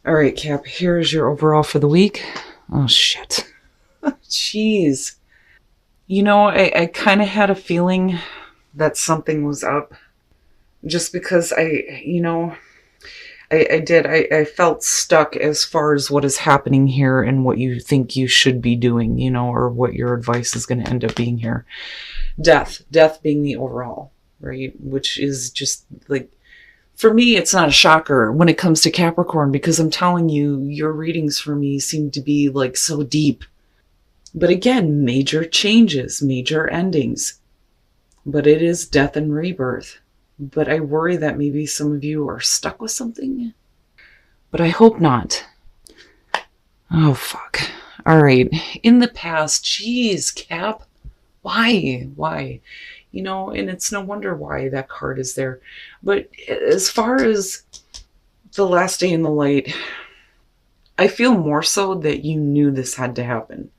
All right, Cap, here's your overall for the week. Oh, shit. Jeez. I kind of had a feeling that something was up just because I did. I felt stuck as far as what is happening here and what you think you should be doing, or what your advice is going to end up being here. Death being the overall, right? Which is just like, for me, it's not a shocker when it comes to Capricorn because I'm telling you, your readings for me seem to be like so deep. But again, major changes, major endings. But it is death and rebirth. But I worry that maybe some of you are stuck with something. But I hope not. Oh, fuck. All right. In the past, geez, Cap, why? And it's no wonder why that card is there. But as far as the last day in the light, I feel more so that you knew this had to happen.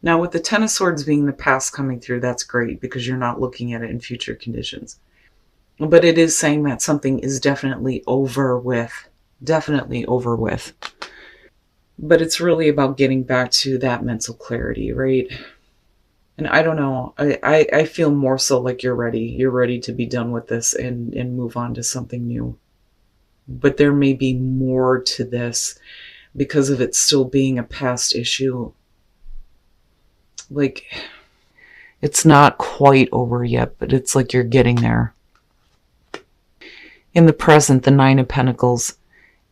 Now, with the Ten of Swords being the past coming through, that's great because you're not looking at it in future conditions. But it is saying that something is definitely over with. Definitely over with. But it's really about getting back to that mental clarity, right? And I don't know. I feel more so like you're ready. You're ready to be done with this and move on to something new. But there may be more to this because of it still being a past issue. Like, it's not quite over yet, but it's like you're getting there. In the present, the Nine of Pentacles.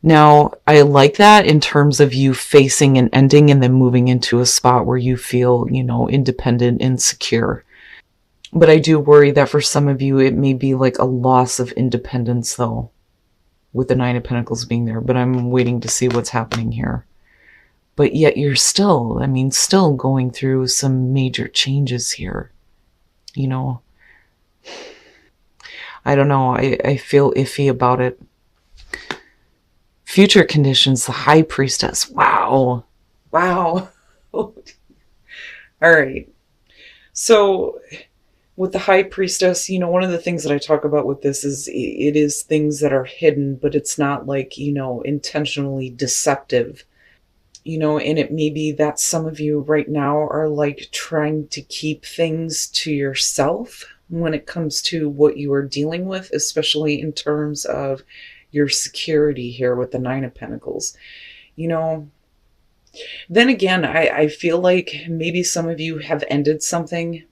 Now, I like that in terms of you facing an ending and then moving into a spot where you feel, independent and secure. But I do worry that for some of you, it may be like a loss of independence, though, with the Nine of Pentacles being there. But I'm waiting to see what's happening here. But yet you're still going through some major changes here. I don't know. I feel iffy about it. Future conditions, the High Priestess. Wow. All right. So with the High Priestess, one of the things that I talk about with this is it is things that are hidden, but it's not like, intentionally deceptive. And it may be that some of you right now are like trying to keep things to yourself when it comes to what you are dealing with, especially in terms of your security here with the Nine of Pentacles. Then again, I feel like maybe some of you have ended something,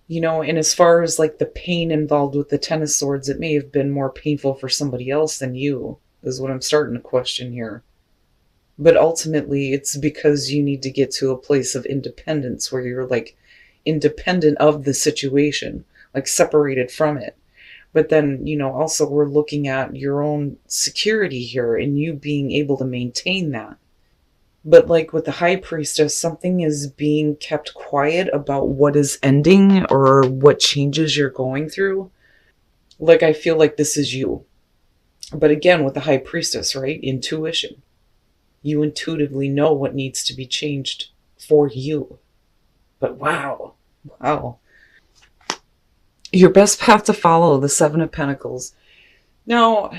and as far as like the pain involved with the Ten of Swords, it may have been more painful for somebody else than you, is what I'm starting to question here. But ultimately, it's because you need to get to a place of independence where you're like independent of the situation, like separated from it. But then, also we're looking at your own security here and you being able to maintain that. But like with the High Priestess, something is being kept quiet about what is ending or what changes you're going through. Like, I feel like this is you. But again, with the High Priestess, right? Intuition. You intuitively know what needs to be changed for you. But wow. Your best path to follow, the Seven of Pentacles. Now,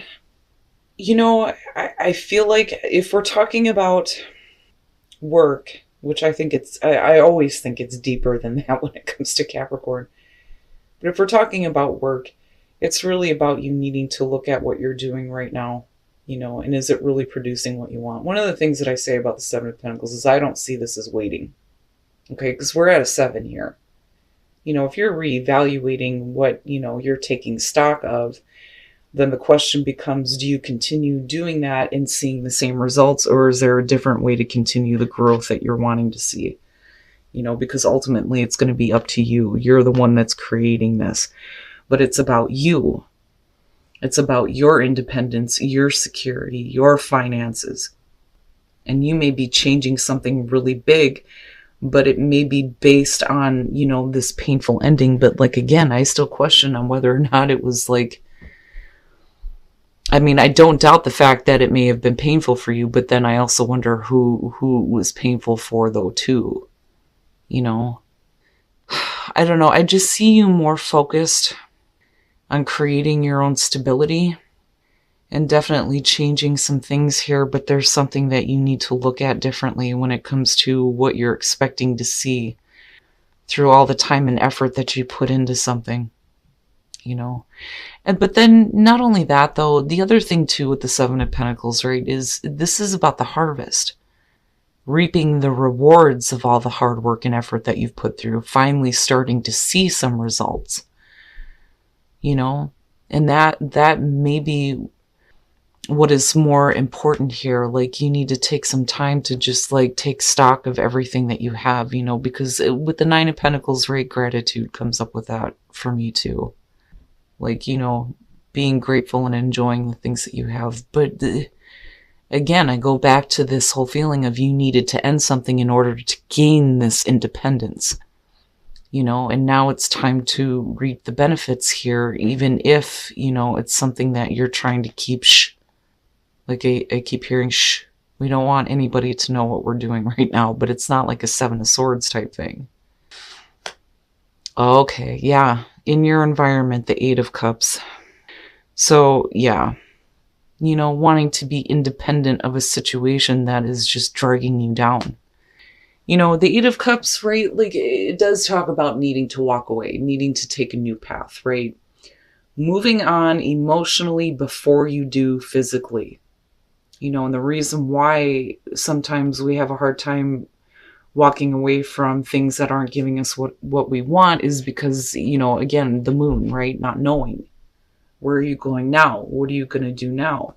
I feel like if we're talking about work, which I always think it's deeper than that when it comes to Capricorn. But if we're talking about work, it's really about you needing to look at what you're doing right now. And is it really producing what you want? One of the things that I say about the Seven of Pentacles is I don't see this as waiting. Okay, because we're at a 7 here. If you're reevaluating what, you're taking stock of, then the question becomes, do you continue doing that and seeing the same results, or is there a different way to continue the growth that you're wanting to see? Because ultimately it's going to be up to you. You're the one that's creating this. But it's about you. It's about your independence, your security, your finances. And you may be changing something really big, but it may be based on, this painful ending. But like, again, I still question on whether or not it was like, I mean, I don't doubt the fact that it may have been painful for you, but then I also wonder who it was painful for though too. I don't know. I just see you more focused on creating your own stability and definitely changing some things here, but there's something that you need to look at differently when it comes to what you're expecting to see through all the time and effort that you put into something, you know. And but then not only that though, the other thing too with the Seven of Pentacles, right, is this is about the harvest. Reaping the rewards of all the hard work and effort that you've put through, finally starting to see some results, you know. And that may be what is more important here. Like, you need to take some time to just like take stock of everything that you have, you know, because with the Nine of Pentacles, right, gratitude comes up with that for me too. Like, you know, being grateful and enjoying the things that you have. But again, I go back to this whole feeling of you needed to end something in order to gain this independence, you know, and now it's time to reap the benefits here, even if, you know, it's something that you're trying to keep like I keep hearing we don't want anybody to know what we're doing right now, but it's not like a Seven of Swords type thing. Okay, yeah, in your environment, the Eight of Cups. So yeah, you know, wanting to be independent of a situation that is just dragging you down. You know, the Eight of Cups, right, like it does talk about needing to walk away, needing to take a new path, right? Moving on emotionally before you do physically. You know, and the reason why sometimes we have a hard time walking away from things that aren't giving us what we want is because, you know, again, the moon, right? Not knowing. Where are you going now? What are you going to do now?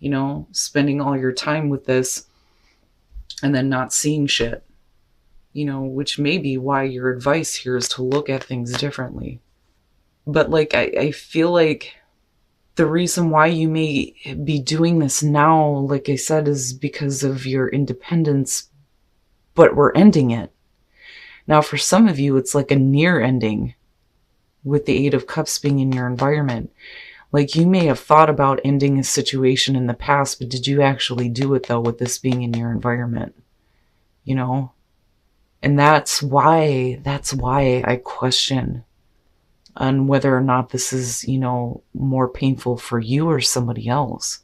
You know, spending all your time with this and then not seeing shit. You know, which may be why your advice here is to look at things differently. But like, I feel like the reason why you may be doing this now, like I said, is because of your independence, but we're ending it. Now, for some of you, it's like a near ending with the Eight of Cups being in your environment. Like, you may have thought about ending a situation in the past, but did you actually do it though with this being in your environment? You know? And that's why I question on whether or not this is, you know, more painful for you or somebody else.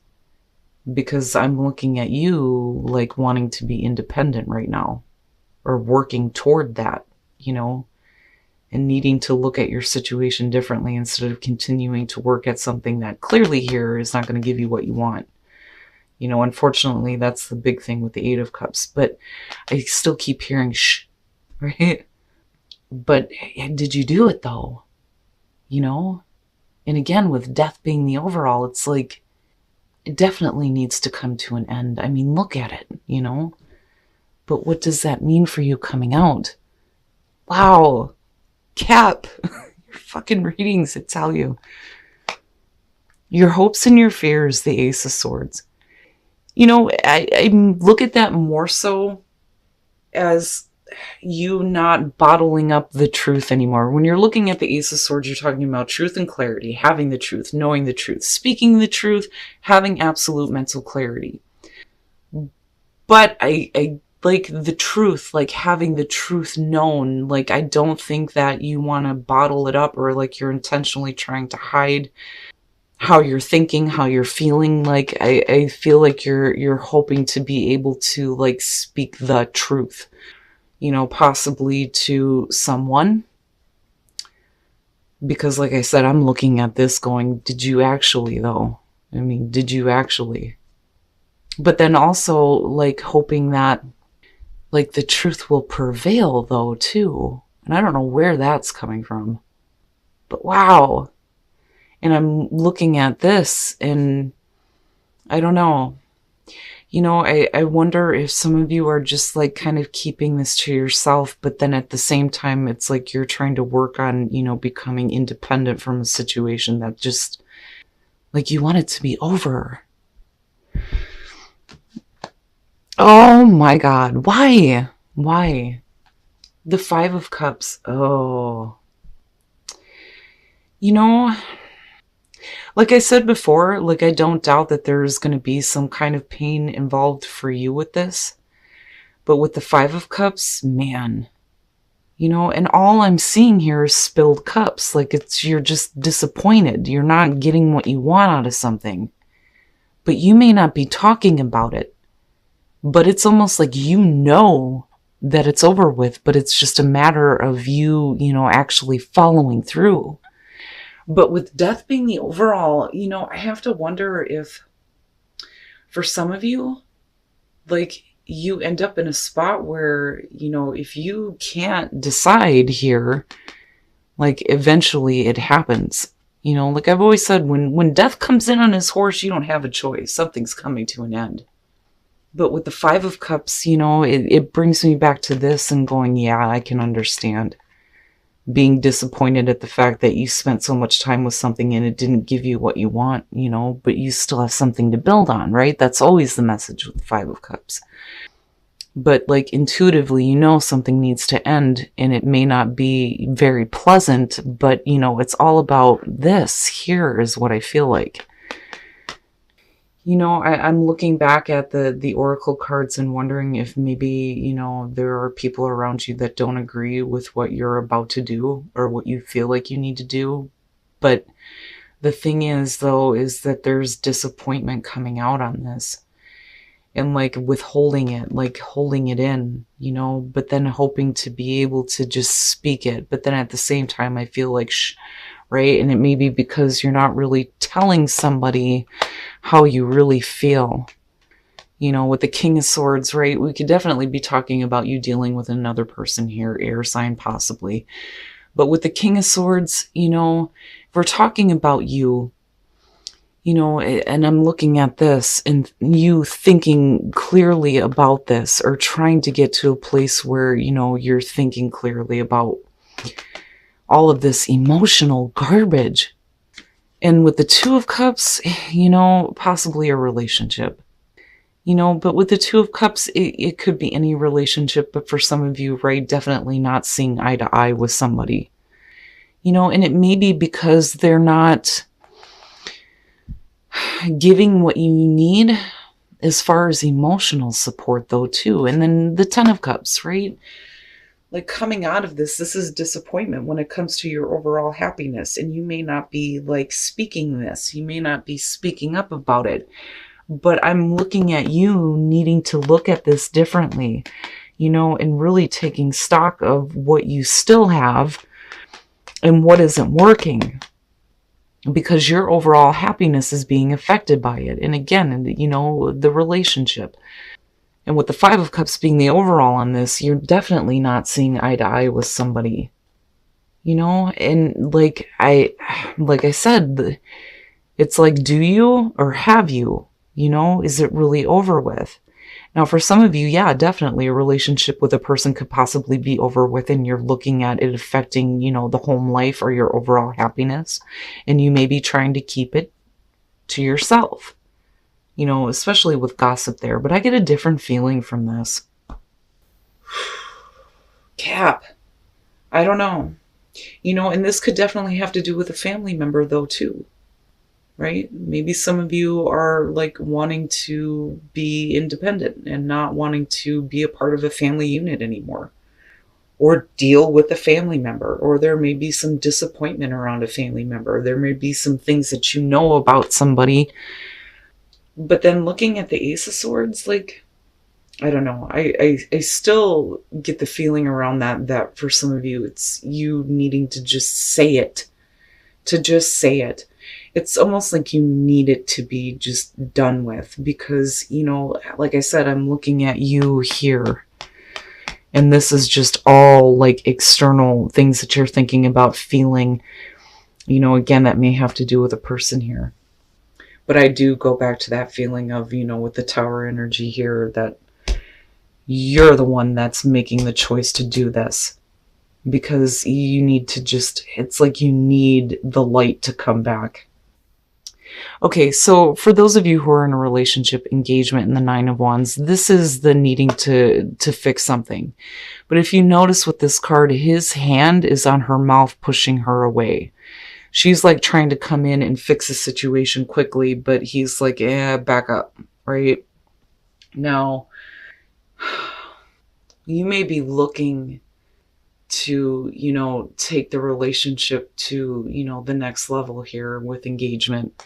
Because I'm looking at you like wanting to be independent right now, or working toward that, you know, and needing to look at your situation differently instead of continuing to work at something that clearly here is not going to give you what you want. You know, unfortunately, that's the big thing with the Eight of Cups. But I still keep hearing right? But did you do it though? You know? And again, with death being the overall, it's like, it definitely needs to come to an end. I mean, look at it, you know? But what does that mean for you coming out? Wow. Cap. Your fucking readings, I tell you. Your hopes and your fears, the Ace of Swords. You know, I look at that more so as you not bottling up the truth anymore. When you're looking at the Ace of Swords, you're talking about truth and clarity, having the truth, knowing the truth, speaking the truth, having absolute mental clarity. But I like the truth, like having the truth known. Like, I don't think that you want to bottle it up, or like you're intentionally trying to hide how you're thinking, how you're feeling. Like, I feel like you're hoping to be able to like speak the truth, you know, possibly to someone. Because like I said, I'm looking at this going, did you actually though? I mean, did you actually? But then also like hoping that like the truth will prevail though too. And I don't know where that's coming from. But wow. And I'm looking at this and I don't know. You know, I wonder if some of you are just like kind of keeping this to yourself, but then at the same time, it's like you're trying to work on, you know, becoming independent from a situation that just, like, you want it to be over. Oh my God. Why? Why? The Five of Cups. Oh. You know, like I said before, like I don't doubt that there's going to be some kind of pain involved for you with this. But with the Five of Cups, man, you know, and all I'm seeing here is spilled cups. Like you're just disappointed. You're not getting what you want out of something. but you may not be talking about it. But it's almost like you know that it's over with, but it's just a matter of you, actually following through. But with death being the overall, I have to wonder if for some of you, like, you end up in a spot where, if you can't decide here, like, eventually it happens. Like I've always said, when death comes in on his horse, you don't have a choice. Something's coming to an end. But with the Five of Cups, it brings me back to this and going, yeah, I can understand being disappointed at the fact that you spent so much time with something and it didn't give you what you want, but you still have something to build on, right? That's always the message with the Five of Cups. But like intuitively, something needs to end, and it may not be very pleasant, but it's all about this here is what I feel like. I'm looking back at the oracle cards and wondering if maybe, there are people around you that don't agree with what you're about to do or what you feel like you need to do. But the thing is, though, is that there's disappointment coming out on this and like withholding it, like holding it in, but then hoping to be able to just speak it. But then at the same time, I feel like, right? And it may be because you're not really telling somebody how you really feel. With the King of Swords, right? We could definitely be talking about you dealing with another person here, air sign possibly. But with the King of Swords, if we're talking about you, and I'm looking at this and you thinking clearly about this or trying to get to a place where, you're thinking clearly about all of this emotional garbage. And with the Two of Cups, possibly a relationship. But with the Two of Cups, it could be any relationship, but for some of you, right, definitely not seeing eye to eye with somebody. And it may be because they're not giving what you need as far as emotional support, though, too. And then the Ten of Cups, right? Like coming out of this is disappointment when it comes to your overall happiness. And you may not be like speaking this. You may not be speaking up about it. But I'm looking at you needing to look at this differently, and really taking stock of what you still have and what isn't working. Because your overall happiness is being affected by it. And again, the relationship. And with the Five of Cups being the overall on this, you're definitely not seeing eye to eye with somebody. And like I said, it's like, do you or have you? Is it really over with? Now, for some of you, yeah, definitely a relationship with a person could possibly be over with, and you're looking at it affecting, the home life or your overall happiness. And you may be trying to keep it to yourself, especially with gossip there. But I get a different feeling from this. Cap. I don't know. And this could definitely have to do with a family member, though, too. Right? Maybe some of you are like wanting to be independent and not wanting to be a part of a family unit anymore, or deal with a family member, or there may be some disappointment around a family member. There may be some things that about somebody. But then looking at the Ace of Swords, like, I don't know. I still get the feeling around that for some of you, it's you needing to just say it. To just say it. It's almost like you need it to be just done with because, like I said, I'm looking at you here. And this is just all like external things that you're thinking about, feeling, again, that may have to do with a person here. But I do go back to that feeling of, with the Tower energy here, that you're the one that's making the choice to do this. Because you need to it's like you need the light to come back. Okay, so for those of you who are in a relationship, engagement, in the Nine of Wands, this is the needing to fix something. But if you notice with this card, his hand is on her mouth, pushing her away. She's like trying to come in and fix the situation quickly, but he's like, back up, right? Now, you may be looking to, take the relationship to, the next level here with engagement.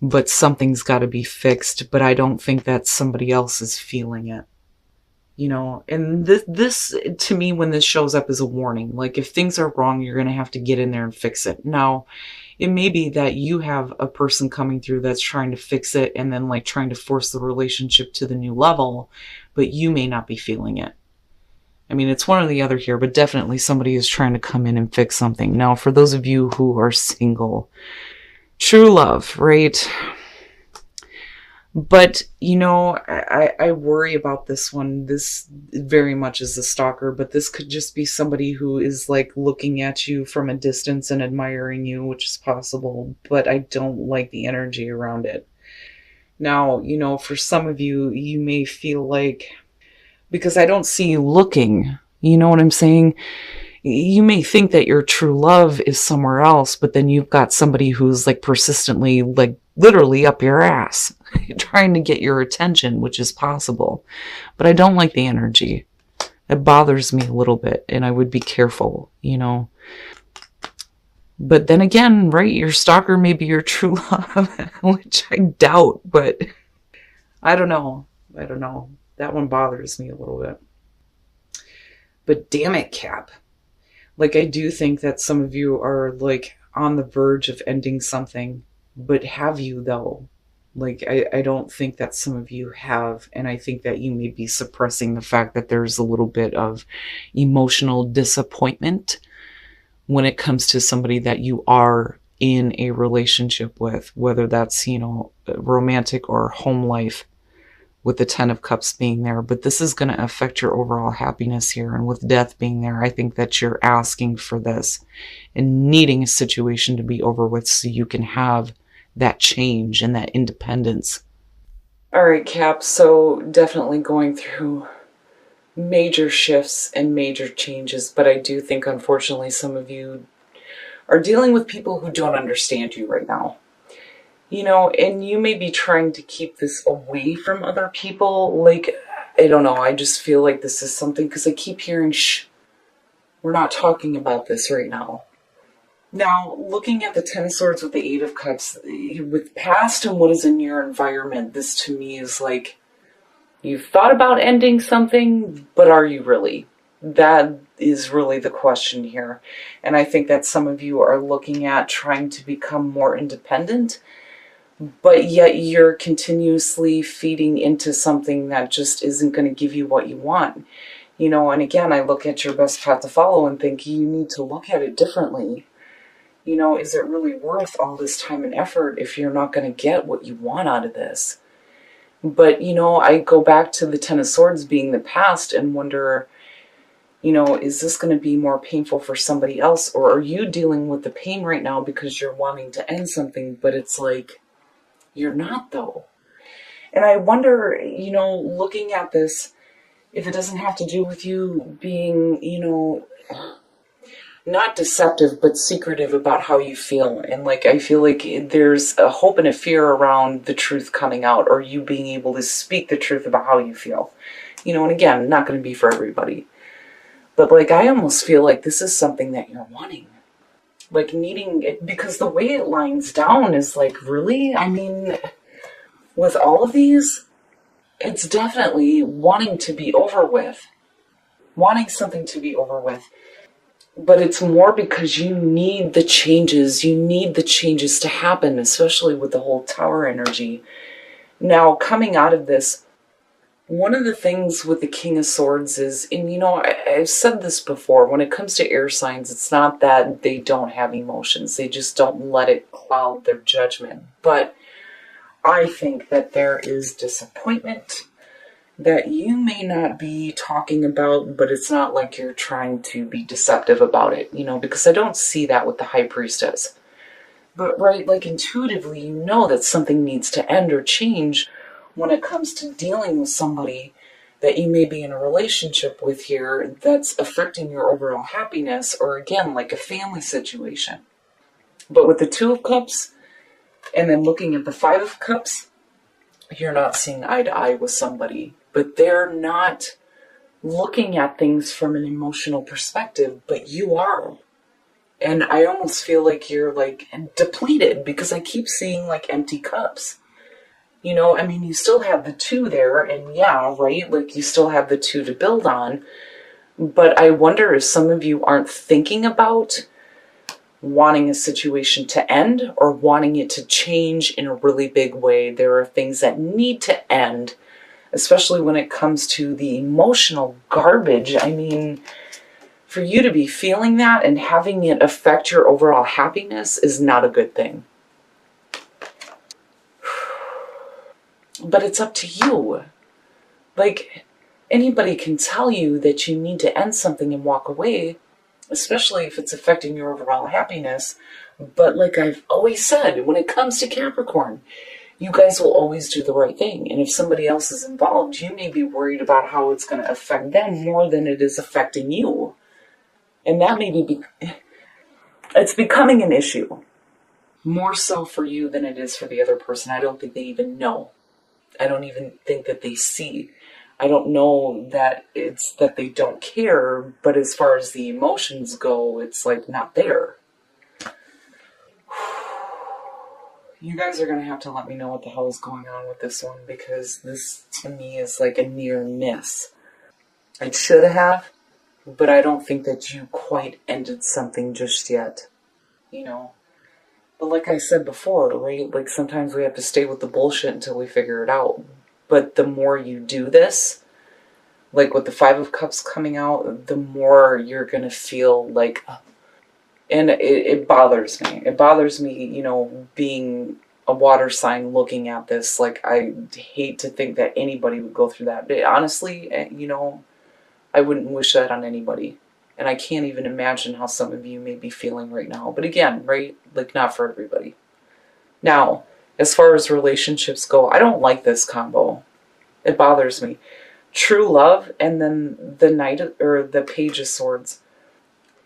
but something's got to be fixed, but I don't think that somebody else is feeling it. You know, and this to me, when this shows up, is a warning. Like, if things are wrong, you're going to have to get in there and fix it. Now, it may be that you have a person coming through that's trying to fix it and then like trying to force the relationship to the new level, but you may not be feeling it. I mean, it's one or the other here, but definitely somebody is trying to come in and fix something. Now, for those of you who are single, true love, right? But, you know, I worry about this one. This very much is a stalker, but this could just be somebody who is like looking at you from a distance and admiring you, which is possible, but I don't like the energy around it. Now, you know, for some of you, you may feel like, because I don't see you looking, you know what I'm saying? You may think that your true love is somewhere else, but then you've got somebody who's like persistently, like literally up your ass, trying to get your attention, which is possible. But I don't like the energy. It bothers me a little bit, and I would be careful, you know. But then again, right, your stalker may be your true love, which I doubt, but I don't know. I don't know. That one bothers me a little bit. But damn it, Cap. Like, I do think that some of you are like on the verge of ending something, but have you though? Like, I don't think that some of you have, and I think that you may be suppressing the fact that there's a little bit of emotional disappointment when it comes to somebody that you are in a relationship with, whether that's, you know, romantic or home life, with the 10 of Cups being there. But this is going to affect your overall happiness here. And with death being there, I think that you're asking for this and needing a situation to be over with so you can have that change and that independence. All right, Cap. So definitely going through major shifts and major changes. But I do think, unfortunately, some of you are dealing with people who don't understand you right now. You know, and you may be trying to keep this away from other people. Like, I don't know, I just feel like this is something, because I keep hearing, shh, we're not talking about this right now. Now, looking at the 10 of Swords with the 8 of Cups, with past and what is in your environment, this to me is like, you've thought about ending something, but are you really? That is really the question here. And I think that some of you are looking at trying to become more independent, but yet you're continuously feeding into something that just isn't going to give you what you want. You know, and again, I look at your best path to follow and think you need to look at it differently. You know, is it really worth all this time and effort if you're not going to get what you want out of this? But, you know, I go back to the 10 of Swords being the past and wonder, you know, is this going to be more painful for somebody else? Or are you dealing with the pain right now because you're wanting to end something, but it's like, you're not though. And I wonder, you know, looking at this, if it doesn't have to do with you being, you know, not deceptive, but secretive about how you feel. And like, I feel like there's a hope and a fear around the truth coming out, or you being able to speak the truth about how you feel. You know, and again, not going to be for everybody. But like, I almost feel like this is something that you're wanting. Like needing it, because the way it lines down is like, really? I mean, with all of these, it's definitely wanting to be over with. Wanting something to be over with. But it's more because you need the changes. You need the changes to happen, especially with the whole Tower energy. Now, coming out of this, one of the things with the King of Swords is, and you know, I've said this before, when it comes to air signs, it's not that they don't have emotions. They just don't let it cloud their judgment. But I think that there is disappointment that you may not be talking about, but it's not like you're trying to be deceptive about it, you know, because I don't see that with the High Priestess. But right, like intuitively, you know that something needs to end or change when it comes to dealing with somebody that you may be in a relationship with here that's affecting your overall happiness, or again, like a family situation. But with the 2 of Cups, and then looking at the 5 of Cups, you're not seeing eye to eye with somebody, but they're not looking at things from an emotional perspective, but you are. And I almost feel like you're like depleted because I keep seeing like empty cups. I mean, you still have the two there, and yeah, right? Like you still have the two to build on. But I wonder if some of you aren't thinking about wanting a situation to end or wanting it to change in a really big way. There are things that need to end, especially when it comes to the emotional garbage. I mean, for you to be feeling that and having it affect your overall happiness is not a good thing. But it's up to you. Like, anybody can tell you that you need to end something and walk away, especially if it's affecting your overall happiness. But like I've always said, when it comes to Capricorn, you guys will always do the right thing. And if somebody else is involved, you may be worried about how it's going to affect them more than it is affecting you. And that may be, it's becoming an issue. More so for you than it is for the other person. I don't think they even know. I don't even think that they see. I don't know that it's that they don't care, but as far as the emotions go, it's like not there. You guys are going to have to let me know what the hell is going on with this one, because this to me is like a near miss. I should have, but I don't think that you quite ended something just yet. But like I said before, right? Like sometimes we have to stay with the bullshit until we figure it out. But the more you do this, like with the Five of Cups coming out, the more you're going to feel like, and it bothers me. It bothers me, being a water sign looking at this. Like, I hate to think that anybody would go through that. But honestly, I wouldn't wish that on anybody. And I can't even imagine how some of you may be feeling right now. But again, right? Like, not for everybody. Now, as far as relationships go, I don't like this combo. It bothers me. True love and then the Knight or the Page of Swords.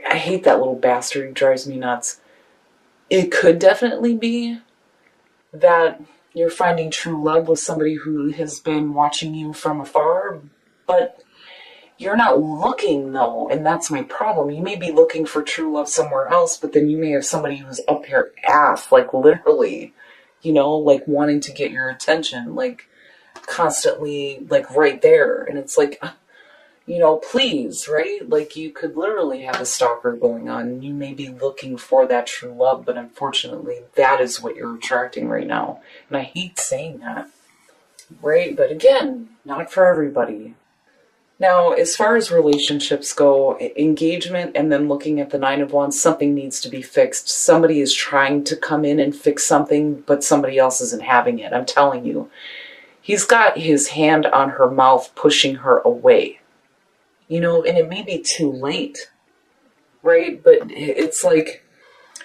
I hate that little bastard. He drives me nuts. It could definitely be that you're finding true love with somebody who has been watching you from afar, but you're not looking, though, and that's my problem. You may be looking for true love somewhere else, but then you may have somebody who's up your ass, like literally, like wanting to get your attention, like constantly, like right there. And it's like, please, right? Like you could literally have a stalker going on. You may be looking for that true love, but unfortunately, that is what you're attracting right now. And I hate saying that, right? But again, not for everybody. Now, as far as relationships go, engagement and then looking at the Nine of Wands, something needs to be fixed. Somebody is trying to come in and fix something, but somebody else isn't having it. I'm telling you. He's got his hand on her mouth, pushing her away. And it may be too late, right? But it's like,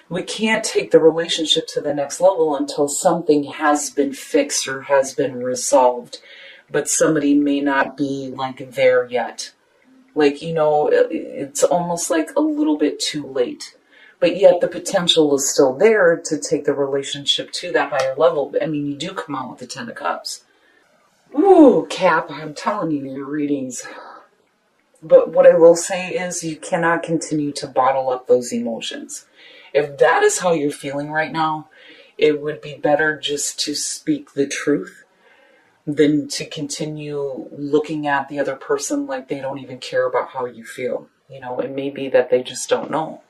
we can't take the relationship to the next level until something has been fixed or has been resolved. But somebody may not be like there yet. Like, it's almost like a little bit too late. But yet the potential is still there to take the relationship to that higher level. I mean, you do come out with the Ten of Cups. Ooh, Cap, I'm telling you, your readings. But what I will say is you cannot continue to bottle up those emotions. If that is how you're feeling right now, it would be better just to speak the truth than to continue looking at the other person like they don't even care about how you feel. It may be that they just don't know.